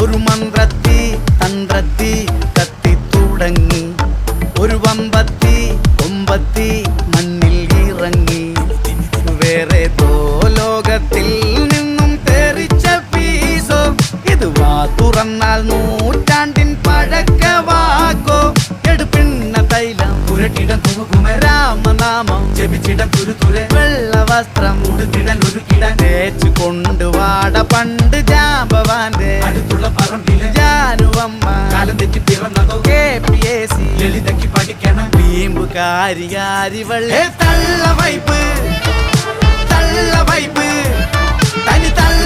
ഒരു മന്ത്രത്തി തന്ത്രത്തി കത്തി തുടങ്ങി ഒരു വമ്പത്തി കൊമ്പത്തി മണ്ണിൽ ഇറങ്ങി വേറെ ലോകത്തിൽ നിന്നും തെറിച്ച പീസോ ഇത് വാ തുറന്നാൽ നൂറ്റാണ്ടിൻ പഴക്കവാക്കോ എടുപ്പിണ്ണ തൈലം പുരട്ടിടം തുമുകുമ രാമനാമം ജപിച്ചിടം തുരുതുരെ വെള്ള വസ്ത്രം ഉടുത്തിടൻ ഒരു കിടൻ തേച്ചു കൊണ്ടുവാട പണ്ട് ജാമ്പവാന്റെ അടുത്തുള്ള പറമ്പിലെ ജാനുവമ്മ കാലം തെറ്റി പിറന്നതോ KPSC ലളിതയ്ക്ക് പഠിക്കണം വീമ്പ് കാരി വെള്ളേ തള്ള വൈപ്പ് തനി തള്ള